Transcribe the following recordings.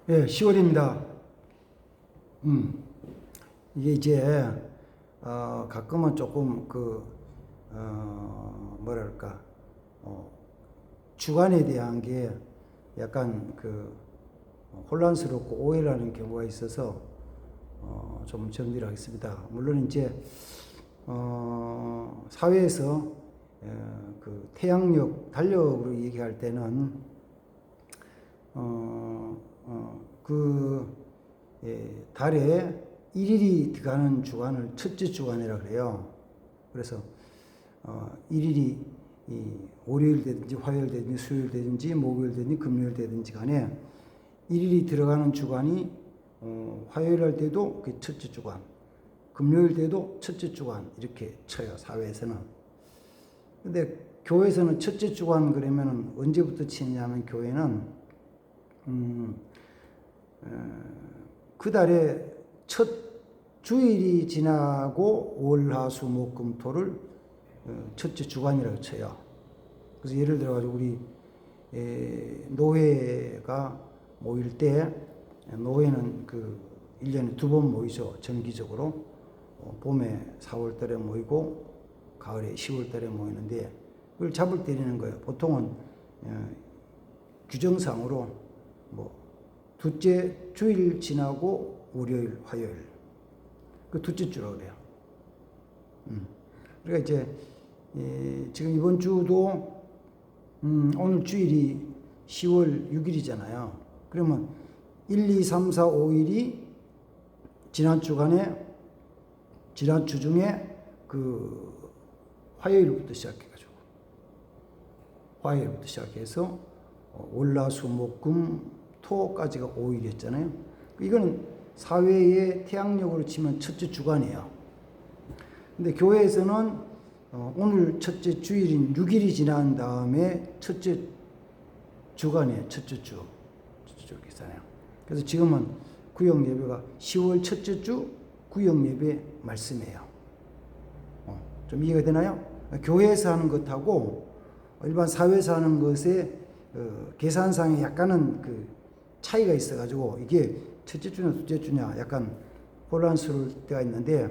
예, 10월입니다. 이게 이제, 가끔은 조금 뭐랄까, 주관에 대한 게 약간 혼란스럽고 오해를 하는 경우가 있어서, 좀 정리를 하겠습니다. 물론 이제, 사회에서, 태양력, 달력으로 얘기할 때는, 달에 일일이 들어가는 주간을 첫째 주간이라 그래요. 그래서 일일이 월요일 되든지 화요일 되든지 수요일 되든지 목요일 되든지 금요일 되든지 간에 일일이 들어가는 주간이 화요일 할 때도 그 첫째 주간, 금요일 때도 첫째 주간 이렇게 쳐요. 사회에서는. 근데 교회에서는 첫째 주간 그러면은 언제부터 치냐면 교회는 그 달에 첫 주일이 지나고 월, 화, 수, 목, 금, 토를 첫째 주간이라고 쳐요. 그래서 예를 들어가지고 우리 노회가 모일 때, 노회는 1년에 2번 모이죠. 정기적으로. 봄에 4월 달에 모이고 가을에 10월 달에 모이는데 그걸 잡을 때리는 거예요. 보통은 규정상으로 둘째 주일 지나고 월요일, 화요일. 둘째 주라고 그래요. 그러니까 이제, 지금 이번 주도, 오늘 주일이 10월 6일이잖아요. 그러면 1, 2, 3, 4, 5일이 지난 주간에, 지난 주 중에 화요일부터 시작해가지고, 화요일부터 시작해서 월, 화, 수, 목, 금, 토까지가 5일이었잖아요. 이거는 사회의 태양력으로 치면 첫째 주간이에요. 근데 교회에서는 오늘 첫째 주일인 6일이 지난 다음에 첫째 주간이에요. 첫째 주. 첫째 주 이렇게 있잖아요. 그래서 지금은 구역 예배가 10월 첫째 주 구역 예배 말씀이에요. 좀 이해가 되나요? 교회에서 하는 것하고 일반 사회에서 하는 것의 계산상에 약간은 차이가 있어가지고 이게 첫째 주냐 둘째 주냐 약간 혼란스러울 때가 있는데,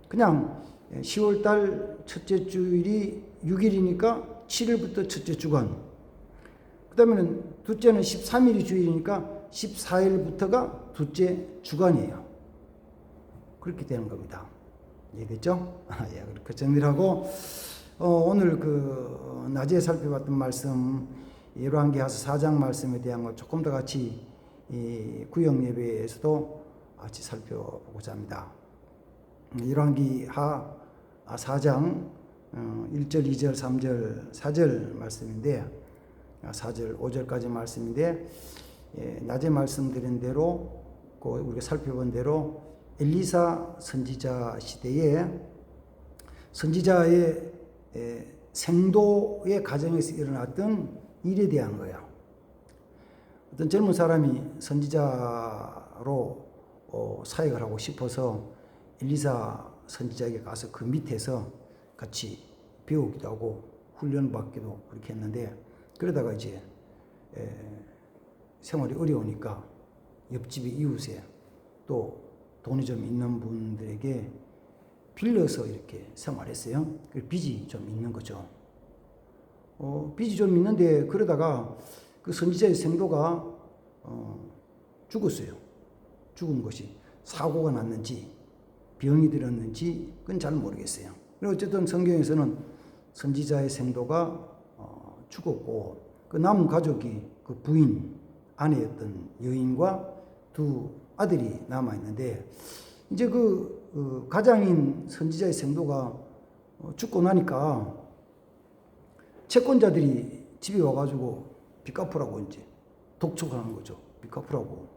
그냥 10월달 첫째 주일이 6일이니까 7일부터 첫째 주간, 그 다음에는 둘째는 13일이 주일이니까 14일부터가 둘째 주간이에요. 그렇게 되는 겁니다. 이해됐죠? 예, 그렇게 정리를 하고, 오늘 낮에 살펴봤던 말씀, 열왕기하서 4장 말씀에 대한 거 조금 더 같이 이 구역 예배에서도 같이 살펴보고자 합니다. 열왕기하 4장 1절, 2절, 3절, 4절 말씀인데, 4절, 5절까지 말씀인데, 낮에 말씀드린 대로 우리가 살펴본 대로 엘리사 선지자 시대에 선지자의 생도의 가정에서 일어났던 일에 대한 거예요. 어떤 젊은 사람이 선지자로 사역을 하고 싶어서 엘리사 선지자에게 가서 그 밑에서 같이 배우기도 하고 훈련받기도 그렇게 했는데, 그러다가 이제 생활이 어려우니까 옆집의 이웃에 또 돈이 좀 있는 분들에게 빌려서 이렇게 생활했어요. 빚이 좀 있는 거죠. 빚이 좀 있는데 그러다가 그 선지자의 생도가 죽었어요. 죽은 것이 사고가 났는지 병이 들었는지 그건 잘 모르겠어요. 어쨌든 성경에서는 선지자의 생도가 죽었고 그 남은 가족이 그 부인, 아내였던 여인과 두 아들이 남아있는데, 이제 가장인 선지자의 생도가 죽고 나니까 채권자들이 집에 와가지고 빚 갚으라고 이제 독촉을 하는 거죠. 빚 갚으라고.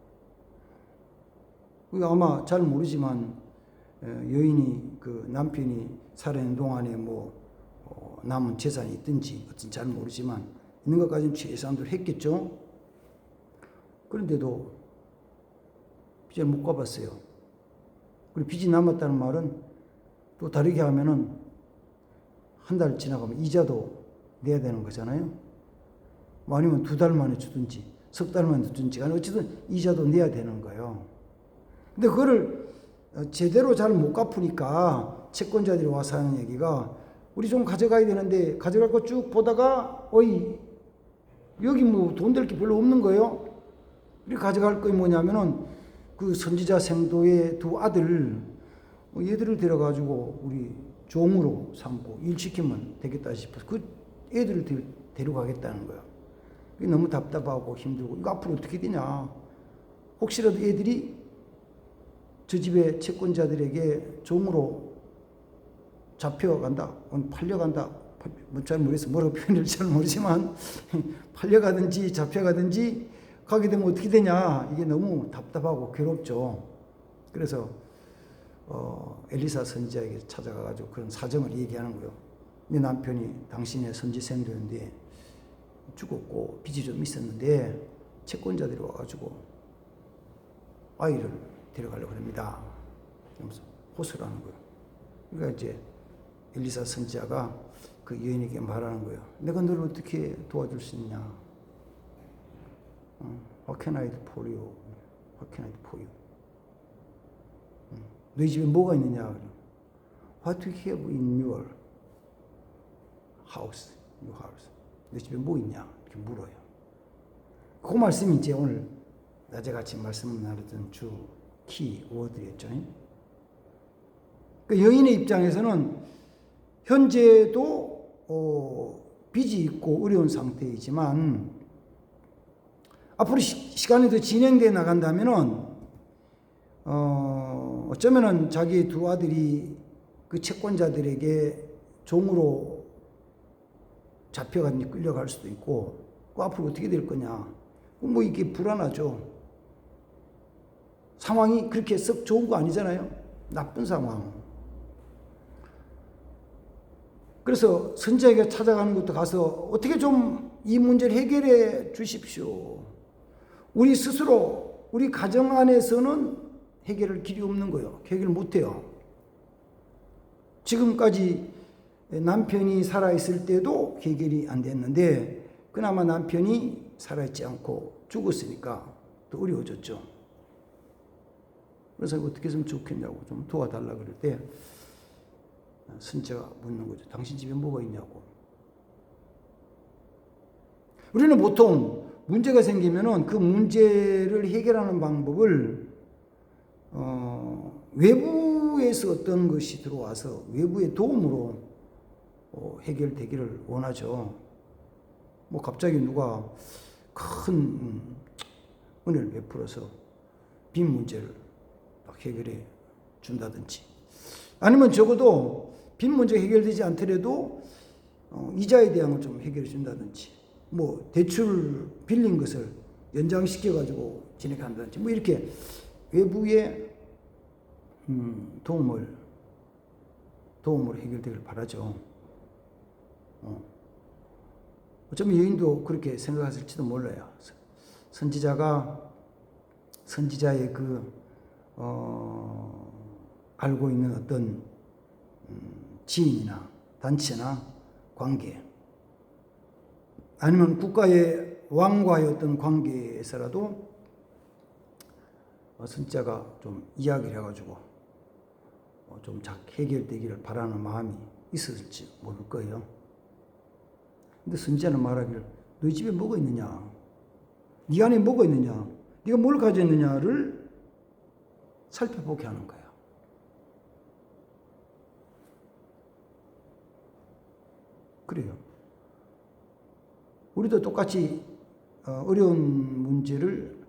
아마 잘 모르지만 여인이 남편이 살아있는 동안에 남은 재산이 있든지 어쨌든 잘 모르지만 있는 것까지는 최소한도 했겠죠. 그런데도 빚을 못 갚았어요. 그리고 빚이 남았다는 말은 또 다르게 하면은 한 달 지나가면 이자도 내야 되는 거잖아요. 아니면 2달 만에 주든지 석 달만 늦든지 간에 어쨌든 이자도 내야 되는 거예요. 근데 그거를 제대로 잘 못 갚으니까 채권자들이 와서 하는 얘기가 우리 좀 가져가야 되는데 가져갈 거 쭉 보다가 어이 여기 뭐 돈 될 게 별로 없는 거예요. 우리 가져갈 거 뭐냐면은 그 선지자 생도의 두 아들 얘들을 데려가지고 우리 종으로 삼고 일 시키면 되겠다 싶어서 그 애들을 데려가겠다는 거야. 너무 답답하고 힘들고 이거 앞으로 어떻게 되냐. 혹시라도 애들이 저 집의 채권자들에게 종으로 잡혀간다, 팔려간다, 잘 모르겠어. 뭐라고 표현할지 잘 모르지만 팔려가든지 잡혀가든지 가게 되면 어떻게 되냐. 이게 너무 답답하고 괴롭죠. 그래서 엘리사 선지자에게 찾아가가지고 그런 사정을 얘기하는 거예요. 네 남편이 당신의 선지생도였는데 죽었고 빚이 좀 있었는데 채권자들이 와가지고 아이를 데려가려고 합니다. 그러면서 호소를 하는 거예요. 그러니까 이제 엘리사 선지자가 그 여인에게 말하는 거예요. 내가 너를 어떻게 도와줄 수 있냐? What can I do for you? What can I do for you? 너희 집에 뭐가 있느냐? What do you have in your house? Your house. 너희 집에 뭐 있냐? 이렇게 물어요. 그 말씀이 이제 오늘 낮에 같이 말씀을 나누던 주 키워드였죠. 그 여인의 입장에서는 현재도 빚이 있고 어려운 상태이지만 앞으로 시간이 더 진행되어 나간다면은 어쩌면은 자기 두 아들이 그 채권자들에게 종으로 잡혀가니 끌려갈 수도 있고 그 앞으로 어떻게 될 거냐. 뭐 이게 불안하죠. 상황이 그렇게 썩 좋은 거 아니잖아요. 나쁜 상황. 그래서 선지자에게 찾아가는 것도 가서 어떻게 좀 이 문제를 해결해 주십시오. 우리 스스로 우리 가정 안에서는 해결할 길이 없는 거예요. 해결 못해요. 지금까지 남편이 살아있을 때도 해결이 안 됐는데 그나마 남편이 살아있지 않고 죽었으니까 더 어려워졌죠. 그래서 어떻게 했으면 좋겠냐고 좀 도와달라 그럴 때 선지자가 묻는 거죠. 당신 집에 뭐가 있냐고. 우리는 보통 문제가 생기면은 그 문제를 해결하는 방법을 외부에서 어떤 것이 들어와서 외부의 도움으로 해결되기를 원하죠. 뭐 갑자기 누가 큰 은혜를 베풀어서 빚 문제를 막 해결해 준다든지 아니면 적어도 빚 문제 해결되지 않더라도 이자에 대한 걸 좀 해결해 준다든지 뭐 대출 빌린 것을 연장시켜 가지고 진행한다든지 뭐 이렇게 외부의 도움으로 해결되길 바라죠. 어쩌면 여인도 그렇게 생각했을지도 몰라요. 선지자의 그 알고 있는 어떤 지인이나 단체나 관계 아니면 국가의 왕과의 어떤 관계에서라도 선지자가 좀 이야기를 해가지고 좀 해결되기를 바라는 마음이 있었을지 모를 거예요. 근데 선지자는 말하기를 너희 집에 뭐가 있느냐? 네 안에 뭐가 있느냐? 네가 뭘 가졌느냐를 살펴보게 하는 거야. 그래요. 우리도 똑같이 어려운 문제를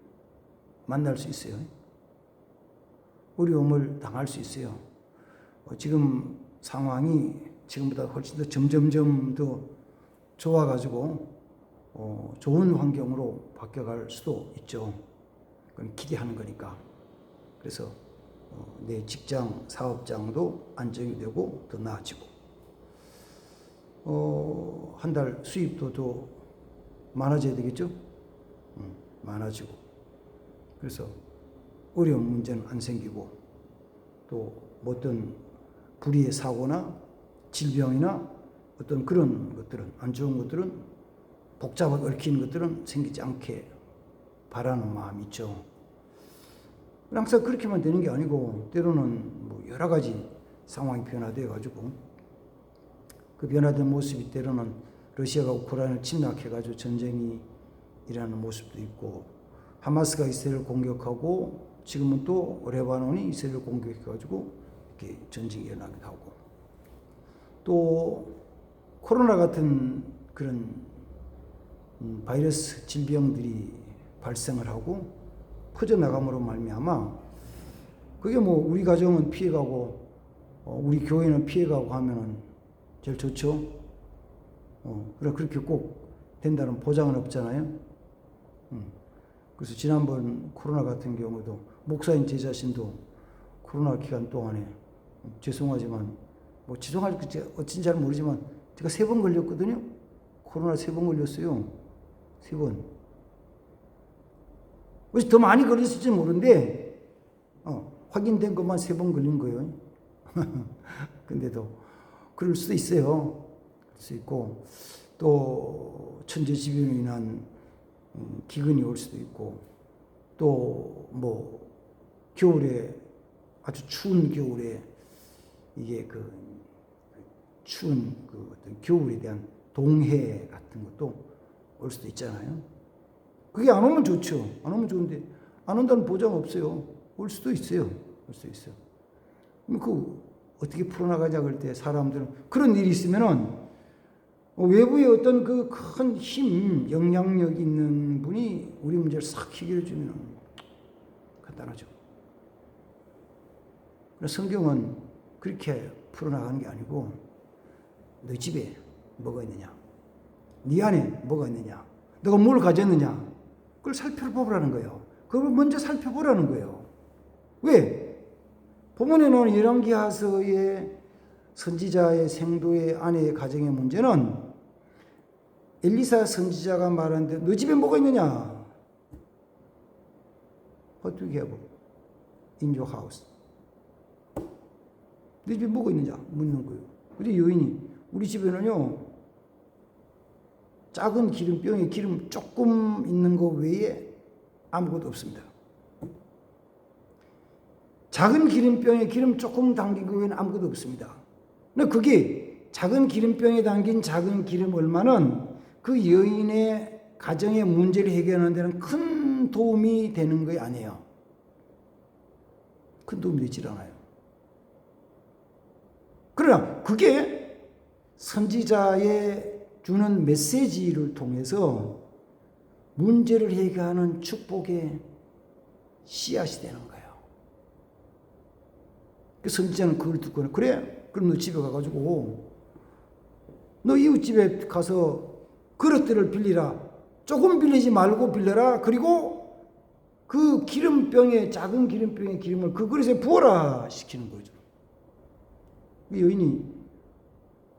만날 수 있어요. 어려움을 당할 수 있어요. 지금 상황이 지금보다 훨씬 더 점점점 더 좋아가지고 좋은 환경으로 바뀌어갈 수도 있죠. 그건 기대하는 거니까. 그래서 내 직장, 사업장도 안정이 되고 더 나아지고 한 달 수입도 더 많아져야 되겠죠? 많아지고 그래서 어려운 문제는 안 생기고 또 어떤 불의의 사고나 질병이나 어떤 그런 것들은 안 좋은 것들은 복잡하게 얽힌 것들은 생기지 않게 바라는 마음이 있죠. 항상 그렇게만 되는 게 아니고 때로는 뭐 여러 가지 상황이 변화되어 가지고 그 변화된 모습이 때로는 러시아가 우크라이나를 침략해 가지고 전쟁이 일어나는 모습도 있고, 하마스가 이스라엘을 공격하고 지금은 또 레바논이 이스라엘을 공격해 가지고 이렇게 전쟁이 일어나기도 하고, 또 코로나 같은 그런 바이러스 질병들이 발생을 하고 퍼져나감으로 말미암아 그게 뭐 우리 가정은 피해가고 우리 교회는 피해가고 하면은 제일 좋죠. 그래 그렇게 꼭 된다는 보장은 없잖아요. 그래서 지난번 코로나 같은 경우도 목사인 제 자신도 코로나 기간 동안에 죄송하지만 뭐 죄송할지 어찌인지 잘 모르지만 제가 3번 걸렸거든요. 코로나 3번 걸렸어요. 3번. 그래서 더 많이 걸렸을지 모르는데 확인된 것만 3번 걸린 거예요. 근데도 그럴 수도 있어요. 그럴 수 있고, 또 천재지변으로 인한 기근이 올 수도 있고, 또 뭐 겨울에 아주 추운 겨울에 이게 그 추운 그 어떤 겨울에 대한 동해 같은 것도 올 수도 있잖아요. 그게 안 오면 좋죠. 안 오면 좋은데 안 온다는 보장 없어요. 올 수도 있어요. 올 수도 있어요. 그럼 그 어떻게 풀어나가자 그럴 때 사람들은 그런 일이 있으면은 외부의 어떤 그 큰 힘, 영향력 있는 분이 우리 문제를 싹 해결해 주면 간단하죠. 성경은 그렇게 풀어나가는 게 아니고 너 집에 뭐가 있느냐, 네 안에 뭐가 있느냐, 너가 뭘 가졌느냐, 그걸 살펴보라는 거예요. 그걸 먼저 살펴보라는 거예요. 왜? 본문에 나오는 열왕기하서의 선지자의 생도의 아내의 가정의 문제는 엘리사 선지자가 말하는데 너 집에 뭐가 있느냐? What do you have in your house? 너 집에 뭐가 있느냐? 묻는 거예요. 근데 여인이 우리 집에는요 작은 기름병에 기름 조금 있는 거 외에 아무것도 없습니다. 작은 기름병에 기름 조금 담긴 거 외에는 아무것도 없습니다. 근데 그게 작은 기름병에 담긴 작은 기름 얼마는 그 여인의 가정의 문제를 해결하는 데는 큰 도움이 되는 거 아니에요. 큰 도움이 되질 않아요. 그러나 그게 선지자의 주는 메시지를 통해서 문제를 해결하는 축복의 씨앗이 되는 거예요. 그 선지자는 그걸 듣고는 그래? 그럼 너 집에 가가지고 너 이웃집에 가서 그릇들을 빌리라. 조금 빌리지 말고 빌려라. 그리고 그 기름병에 작은 기름병에 기름을 그 그릇에 부어라 시키는 거죠. 그 여인이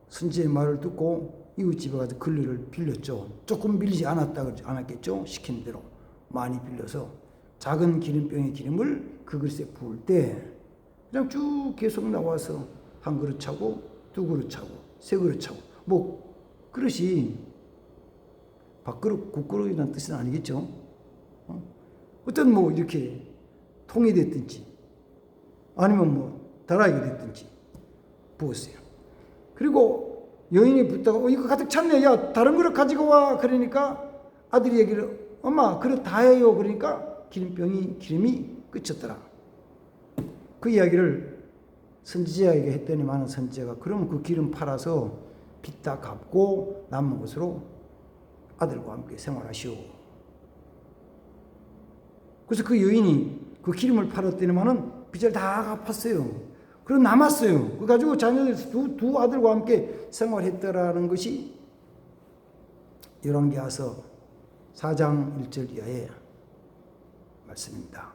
선지자의 말을 듣고 이웃집에 가서 그릇을 빌렸죠. 조금 빌리지 않았겠죠. 시킨 대로 많이 빌려서 작은 기름병의 기름을 그 그릇에 부을 때 그냥 쭉 계속 나와서 한 그릇 차고 두 그릇 차고 세 그릇 차고 뭐 그릇이 밥그릇 국그릇이라는 뜻은 아니겠죠. 어떤 뭐 이렇게 통이 됐든지 아니면 뭐 다라이가 됐든지 부었어요. 그리고 여인이 붙다가 이거 가득 찼네. 야 다른 그릇 가지고 와. 그러니까 아들이 얘기를 엄마 그릇 다 해요. 그러니까 기름이 끝이었더라. 그 이야기를 선지자에게 했더니만 선지자가 그럼 그 기름 팔아서 빚 다 갚고 남은 것으로 아들과 함께 생활하시오. 그래서 그 여인이 그 기름을 팔았더니만은 빚을 다 갚았어요. 그리고 남았어요. 그래 가지고 자녀들 두 아들과 함께 생활했더라는 것이 열왕기하서 4장 1절 이하의 말씀입니다.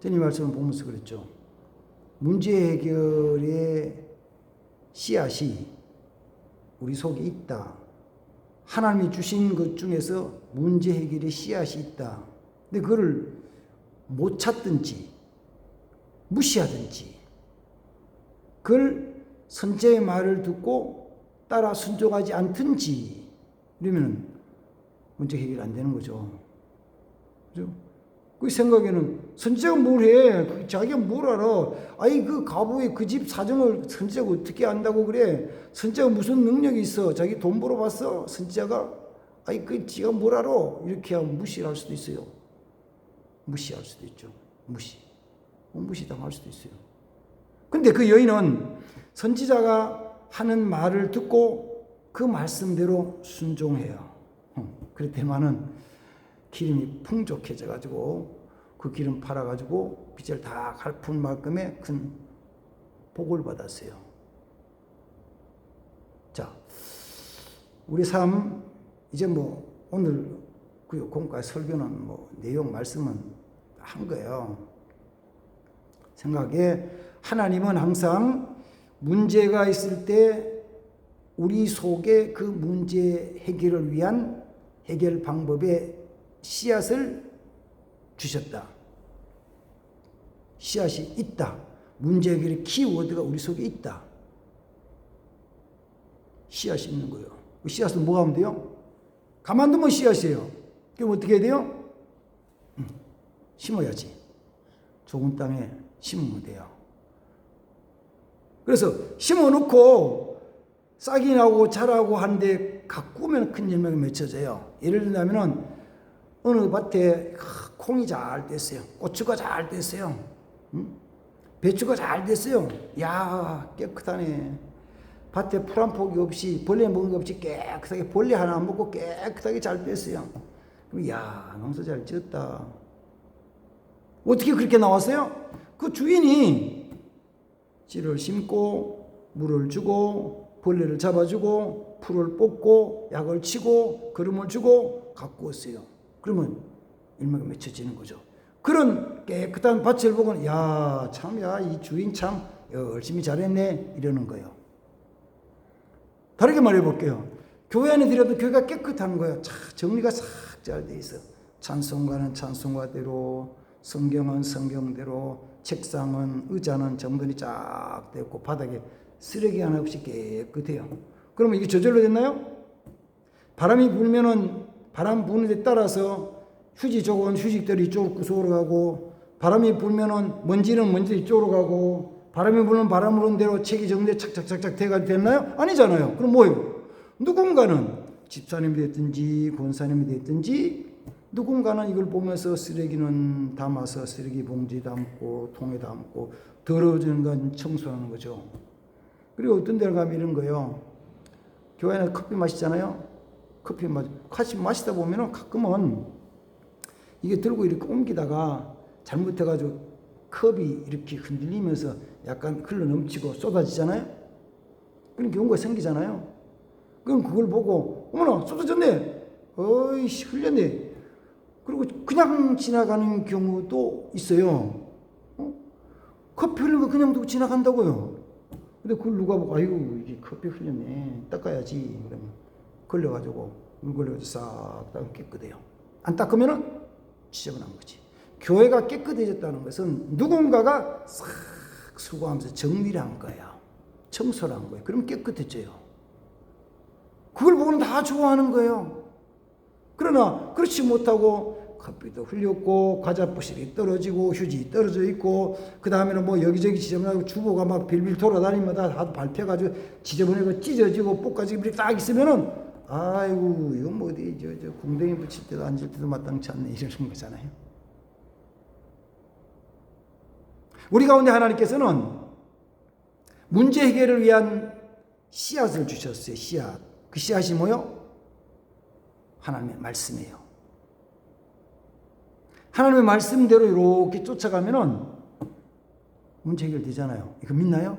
저는 이 말씀을 보면서 그랬죠. 문제 해결의 씨앗이 우리 속에 있다. 하나님이 주신 것 중에서 문제 해결의 씨앗이 있다. 근데 그걸 못 찾든지 무시하든지 그걸 선지자의 말을 듣고 따라 순종하지 않든지 이러면 문제 해결 안 되는 거죠. 그죠? 그 생각에는 선지자가 뭘 해? 자기가 뭘 알아? 아니 그 가부의 그 집 사정을 선지자가 어떻게 안다고 그래? 선지자가 무슨 능력이 있어? 자기 돈 벌어봤어? 선지자가? 아니 그 지가 뭘 알아? 이렇게 하면 무시할 수도 있어요. 무시할 수도 있죠. 무시당할 수도 있어요. 근데 그 여인은 선지자가 하는 말을 듣고 그 말씀대로 순종해요. 그랬더니만은 기름이 풍족해져 가지고 그 기름 팔아 가지고 빚을 다 갚은 만큼의 큰 복을 받았어요. 자, 우리 삶 이제 뭐 오늘 그 공과의 설교는 뭐 내용 말씀은 한 거예요. 생각에 하나님은 항상 문제가 있을 때 우리 속에 그 문제 해결을 위한 해결 방법의 씨앗을 주셨다. 씨앗이 있다. 문제 해결의 키워드가 우리 속에 있다. 씨앗이 있는 거예요. 그 씨앗은 뭐 하면 돼요? 가만두면 씨앗이에요. 그럼 어떻게 해야 돼요? 심어야지. 좋은 땅에 심으면 돼요. 그래서 심어놓고 싹이 나고 자라고 하는데 가꾸면 큰 열매가 맺혀져요. 예를 들자면은 어느 밭에 콩이 잘 됐어요. 고추가 잘 됐어요. 배추가 잘 됐어요. 야, 깨끗하네. 밭에 풀 한 폭이 없이 벌레 먹은 거 없이 깨끗하게 벌레 하나 안 먹고 깨끗하게 잘 됐어요. 그럼 야, 농사 잘 지었다. 어떻게 그렇게 나왔어요? 그 주인이 씨를 심고 물을 주고 벌레를 잡아주고 풀을 뽑고 약을 치고 거름을 주고 가꾸었어요. 그러면 열매가 맺혀지는 거죠. 그런 깨끗한 밭을 보고는 야, 참, 야, 이 주인 참 열심히 잘했네 이러는 거예요. 다르게 말해볼게요. 교회 안에 들어도 교회가 깨끗한 거예요. 정리가 싹 잘 돼 있어. 찬송가는 찬송가대로, 성경은 성경대로, 책상은 의자는 정돈이 쫙 되고 바닥에 쓰레기 하나 없이 깨끗해요. 그러면 이게 저절로 됐나요? 바람이 불면은 바람 부는 데 따라서 휴지 좋은 휴지들이 이쪽으로 구석으로 가고, 바람이 불면은 먼지는 먼지 이쪽으로 가고, 바람이 불면 바람 부는 대로 책이 정리돼 착착착착 돼가 됐나요? 아니잖아요. 그럼 뭐예요? 누군가는 집사님이 됐든지 권사님이 됐든지 누군가는 이걸 보면서 쓰레기는 담아서 쓰레기 봉지 담고 통에 담고 더러워지는 건 청소하는 거죠. 그리고 어떤 데를 가면 이런 거예요. 교회는 커피 마시잖아요. 커피 마시다 보면은 가끔은 이게 들고 이렇게 옮기다가 잘못해가지고 컵이 이렇게 흔들리면서 약간 흘러 넘치고 쏟아지잖아요. 그런 경우가 생기잖아요. 그럼 그걸 보고 어머나 쏟아졌네. 어이씨 흘렸네. 그리고 그냥 지나가는 경우도 있어요. 커피 흘린 거 그냥 두고 지나간다고요. 근데 그걸 누가 보고 아이고 이게 커피 흘렸네. 닦아야지. 그러면 걸려가지고 물 걸려가지고 싹 깨끗해요. 안 닦으면은 지저분한 거지. 교회가 깨끗해졌다는 것은 누군가가 싹 수고하면서 정리를 한 거예요. 청소를 한 거예요. 그러면 깨끗해져요. 그걸 보고는 다 좋아하는 거예요. 그러나 그렇지 못하고 커피도 흘렸고 과자 부실이 떨어지고 휴지 떨어져 있고 그 다음에는 뭐 여기저기 지저분하고 주보가 막 빌빌 돌아다니면서 다 밟혀가지고 지저분하고 찢어지고 볶아지고 이렇게 딱 있으면은 아이고 이거 뭐 어디 저 궁뎅이 붙일 때도 앉을 때도 마땅치 않네 이러는 거잖아요. 우리 가운데 하나님께서는 문제 해결을 위한 씨앗을 주셨어요. 씨앗. 그 씨앗이 뭐요? 하나님의 말씀이에요. 하나님의 말씀대로 이렇게 쫓아가면은 문제 해결되잖아요. 이거 믿나요?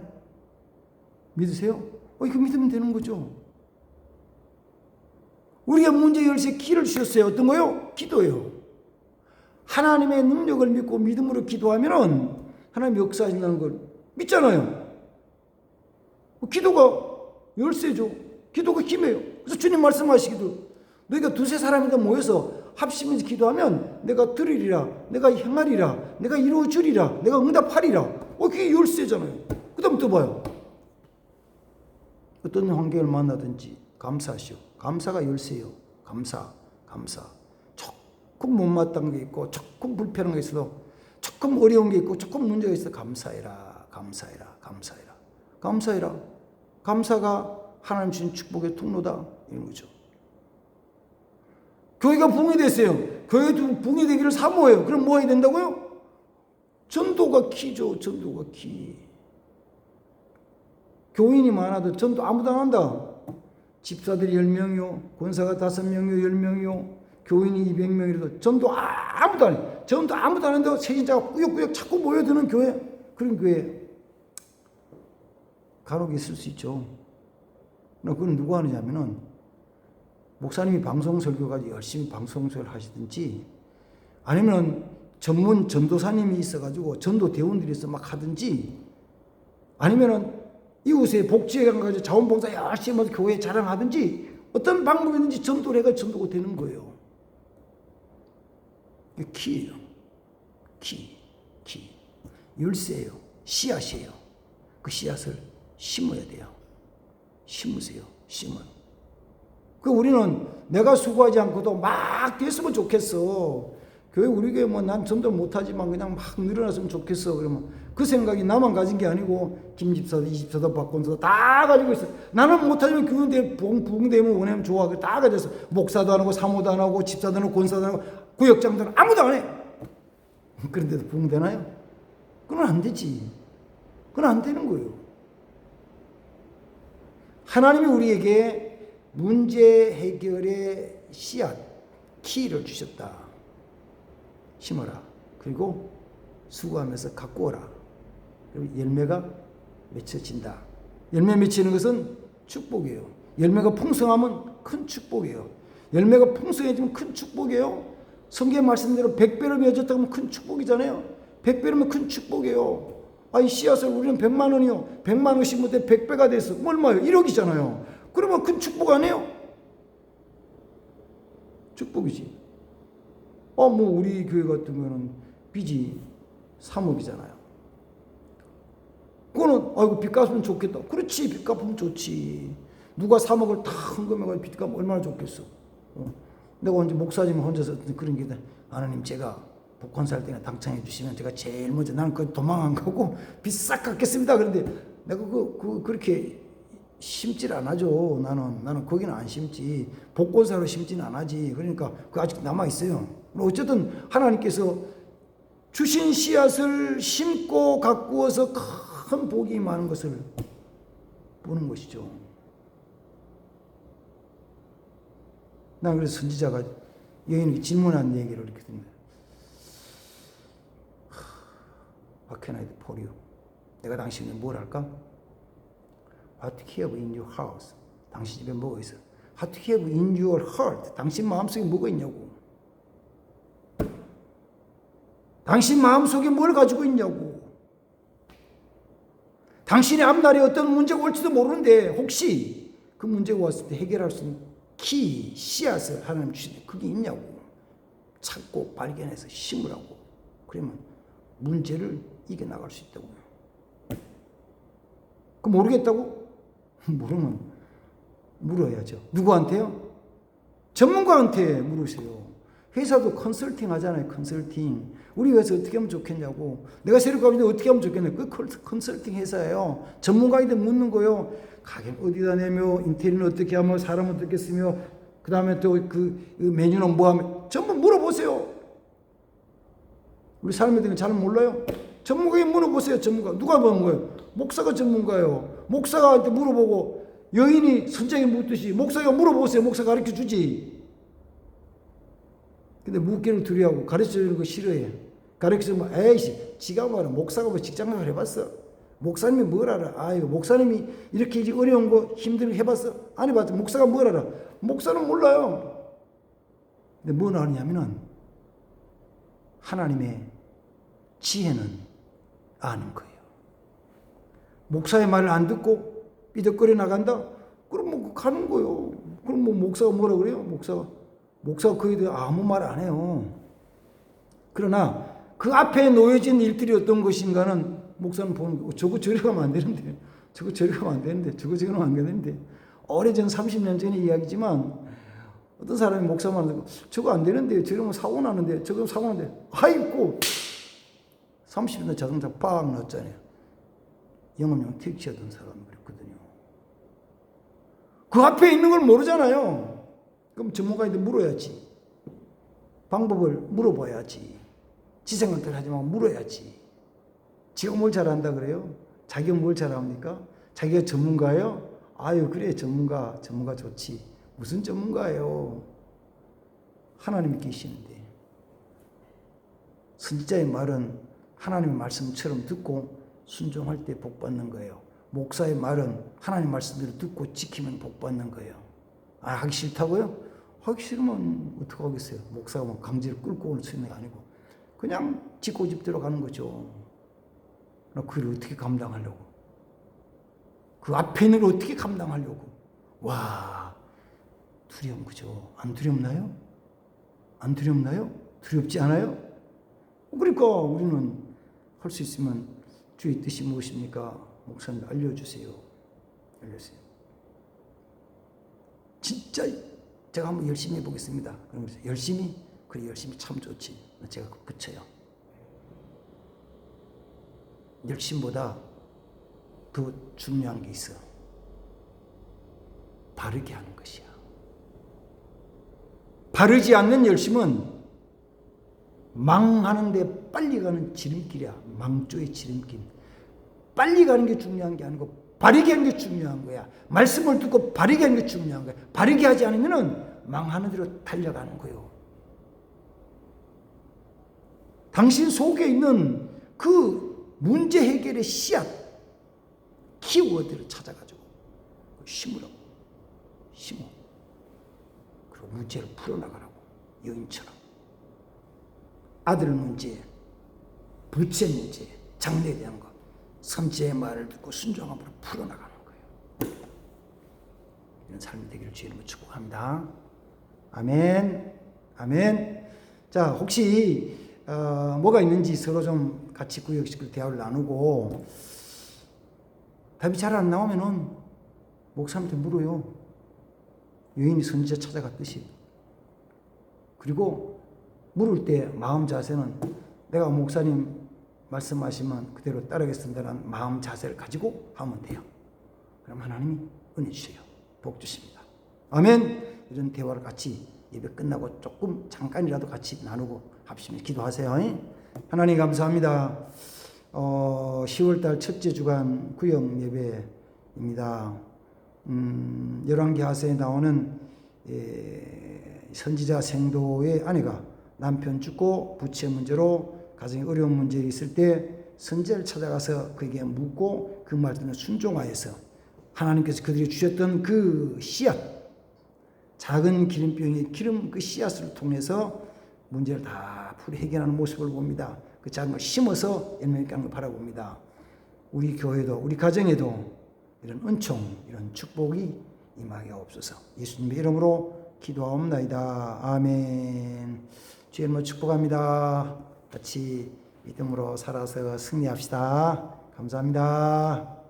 믿으세요? 이거 믿으면 되는 거죠. 우리가 문제 열쇠 키를 주셨어요. 어떤 거요? 기도예요. 하나님의 능력을 믿고 믿음으로 기도하면은 하나님 역사하신다는 걸 믿잖아요. 기도가 열쇠죠. 기도가 힘이에요. 그래서 주님 말씀하시기도 너희가 두세 사람이다 모여서 합심해서 기도하면 내가 들으리라, 내가 행하리라, 내가 이루어주리라, 내가 응답하리라. 그게 열쇠잖아요. 그 다음 또 봐요. 어떤 환경을 만나든지 감사하시오. 감사가 열쇠요. 감사 감사. 조금 못마땅한 게 있고 조금 불편한 게 있어도 조금 어려운 게 있고 조금 문제가 있어도 감사해라. 감사해라. 감사해라. 감사해라. 감사가 하나님 주신 축복의 통로다. 이런 거죠. 교회가 붕이 됐어요. 교회도 붕이 되기를 사모해요. 그럼 뭐 해야 된다고요? 전도가 키죠. 전도가 키. 교인이 많아도 전도 아무도 안 한다. 집사들이 10명이요. 권사가 5명이요. 10명이요. 교인이 200명이라도 전도 아무도 안 해. 전도 아무도 안 하는데 세진자가 꾸역꾸역 자꾸 모여드는 교회. 그런 교회 간혹 있을 수 있죠. 그건 누가 하느냐면은 목사님이 방송 설교까지 열심히 방송 설교를 하시든지 아니면 전문 전도사님이 있어가지고 전도 대원들이 있어 막 하든지 아니면은 이웃에 복지에 가가지고 자원봉사 열심히 해서 교회 자랑하든지 어떤 방법이든지 전도를 해가 전도가 되는 거예요. 이게 키예요. 키. 열쇠예요. 씨앗이에요. 그 씨앗을 심어야 돼요. 심으세요. 심어요. 우리는 내가 수고하지 않고도 막 됐으면 좋겠어. 교회 우리 교회 난 전도 못하지만 그냥 막 늘어났으면 좋겠어. 그러면 그 생각이 나만 가진 게 아니고 김 집사도 이 집사도 박권사도 다 가지고 있어. 나는 못하지만 교회 부흥되면 원하면 좋아. 다 가져서 목사도 안 하고 사모도 안 하고 집사도 안 하고 권사도 안 하고 구역장도 아무도 안 해. 그런데도 부흥되나요? 그건 안 되지. 그건 안 되는 거예요. 하나님이 우리에게 문제 해결의 씨앗, 키를 주셨다. 심어라. 그리고 수고하면서 가꾸어라. 그리고 열매가 맺혀진다. 열매 맺히는 것은 축복이에요. 열매가 풍성하면 큰 축복이에요. 열매가 풍성해지면 큰 축복이에요. 성경 말씀대로 100배로 맺었다고 하면 큰 축복이잖아요. 100배로면 큰 축복이에요. 이 씨앗을 우리는 100만 원이요. 100만 원씩 못해 100배가 됐어. 얼마요? 1억이잖아요. 그러면 큰 축복 아니에요? 축복이지. 우리 교회 같은 경우는 빚이 3억이잖아요. 그거는, 빚 갚으면 좋겠다. 그렇지, 빚 갚으면 좋지. 누가 3억을 다 헌금해가지고 빚 갚으면 얼마나 좋겠어. 내가 언제 목사지만 혼자서 그런 게, 하나님 제가 복권 살 때나 당첨해 주시면 제가 제일 먼저 나는 그 도망 안 가고 빚 싹 갚겠습니다. 그런데 내가 그렇게 심질 안 하죠. 나는 거기는 안 심지. 복권사로 심지는 안 하지. 그러니까 그 아직 남아 있어요. 어쨌든 하나님께서 주신 씨앗을 심고 가꾸어서 큰 복이 많은 것을 보는 것이죠. 난 그래서 선지자가 여인에게 질문한 얘기를 이렇게 듭니다. What can I do for you? 내가 당신에게 뭘 할까? What do you have in your house? 당신 집에 뭐가 있어? What do you have in your heart? 당신 마음속에 뭐가 있냐고. 당신 마음속에 뭘 가지고 있냐고. 당신의 앞날에 어떤 문제가 올지도 모르는데 혹시 그 문제가 왔을 때 해결할 수 있는 키, 씨앗을 하나님 주시는데 그게 있냐고. 찾고 발견해서 심으라고. 그러면 문제를 이겨나갈 수 있다고요. 그 모르겠다고? 모르면 물어야죠. 누구한테요? 전문가한테 물으세요. 회사도 컨설팅 하잖아요. 컨설팅. 우리 회사 어떻게 하면 좋겠냐고. 내가 새로 가는데 어떻게 하면 좋겠냐고. 그 컨설팅 회사예요. 전문가한테 묻는 거예요. 가격 어디다 내며, 인테리어는 어떻게 하며, 사람 어떻게 쓰며, 그 다음에 또 그 메뉴는 뭐 하며, 전부 물어보세요. 우리 사람에 대해 잘 몰라요? 전문가에게 물어보세요. 전문가. 누가 보는 거예요? 목사가 전문가예요. 목사한테 물어보고 여인이 선장에 묻듯이 목사가 물어보세요. 목사가 가르쳐 주지. 근데 묻기를 두려워하고 가르쳐 주는 거 싫어해. 가르쳐 주면 에이씨 지가 뭐라 목사가 뭐 직장생활 해봤어? 목사님이 뭘 알아? 아이고 목사님이 이렇게 어려운 거 힘든 거 해봤어? 안 해봤어. 목사가 뭘 알아? 목사는 몰라요. 근데 뭘 아느냐면은 하나님의 지혜는 아는 거예요. 목사의 말을 안 듣고 삐덕거려 나간다? 그럼 뭐 가는 거예요. 그럼 뭐 목사가 뭐라 그래요? 목사가 그에 대해 아무 말 안 해요. 그러나 그 앞에 놓여진 일들이 어떤 것인가는 목사는 보는 거고, 저거 저리 가면 안 되는데, 저거 저리 가면 안 되는데, 저거 저리 가면 안 되는데. 오래전 30년 전의 이야기지만 어떤 사람이 목사만 하고 저거 안 되는데 저러면 사고 나는데 저거 사고 나는데 아이고 30년 자동차 빡 넣었잖아요. 영업용 택시 하던 사람이 그랬거든요. 그 앞에 있는 걸 모르잖아요. 그럼 전문가한테 물어야지. 방법을 물어봐야지. 지 생각대로 하지 말고 물어야지. 지가 뭘 잘한다 그래요? 자기가 뭘 잘합니까? 자기가 전문가예요? 아유 그래 전문가 좋지. 무슨 전문가예요? 하나님이 계시는데. 선지자의 말은 하나님의 말씀처럼 듣고 순종할 때 복 받는 거예요. 목사의 말은 하나님의 말씀대로 듣고 지키면 복 받는 거예요. 아 하기 싫다고요? 하기 싫으면 어떡하겠어요? 목사가 뭐 강제로 끌고 오는 수는 아니고 그냥 지 고집대로 가는 거죠. 그걸 어떻게 감당하려고? 그 앞에 있는 걸 어떻게 감당하려고? 와 두려움 그죠? 안 두렵나요? 안 두렵나요? 두렵지 않아요? 그러니까 우리는 할 수 있으면 주의 뜻이 무엇입니까? 목사님 알려주세요. 알려주세요. 진짜 제가 한번 열심히 해보겠습니다. 그러면서 열심히? 그래 열심히 참 좋지. 제가 붙여요. 열심보다 더 중요한 게 있어. 바르게 하는 것이야. 바르지 않는 열심은 망하는데 빨리 가는 지름길이야. 망조의 지름길. 빨리 가는 게 중요한 게 아니고 바르게 하는 게 중요한 거야. 말씀을 듣고 바르게 하는 게 중요한 거야. 바르게 하지 않으면 망하는 대로 달려가는 거예요. 당신 속에 있는 그 문제 해결의 씨앗, 키워드를 찾아가지고 심으라고. 심어. 그리고 문제를 풀어나가라고. 여인처럼. 아들 문제, 부채 문제, 장래에 대한 것, 선지자의 말을 듣고 순종함으로 풀어나가는 거예요. 이런 삶이 되기를 주의 이름으로 축복합니다. 아멘, 아멘. 자, 혹시 뭐가 있는지 서로 좀 같이 구역식으로 대화를 나누고 답이 잘 안 나오면은 목사님한테 물어요. 여인이 선지자 찾아갔듯이. 그리고 물을 때 마음 자세는 내가 목사님 말씀하시면 그대로 따르겠습니다라는 마음 자세를 가지고 하면 돼요. 그럼 하나님이 은혜 주세요. 복 주십니다. 아멘. 이런 대화를 같이 예배 끝나고 조금 잠깐이라도 같이 나누고 합시면 기도하세요. 하나님 감사합니다. 10월달 첫째 주간 구역 예배입니다. 열왕기 하서에 나오는 선지자 생도의 아내가 남편 죽고 부채 문제로 가정에 어려운 문제 있을 때 선지자를 찾아가서 그에게 묻고 그 말씀을 순종하여서 하나님께서 그들이 주셨던 그 씨앗, 작은 기름병의 기름 그 씨앗을 통해서 문제를 다 풀이 해결하는 모습을 봅니다. 그 작은 걸 심어서 열매를 까는 걸 바라봅니다. 우리 교회도 우리 가정에도 이런 은총, 이런 축복이 임하게 없어서 예수님의 이름으로 기도하옵나이다. 아멘. 주의 이름으로 축복합니다. 같이 믿음으로 살아서 승리합시다. 감사합니다.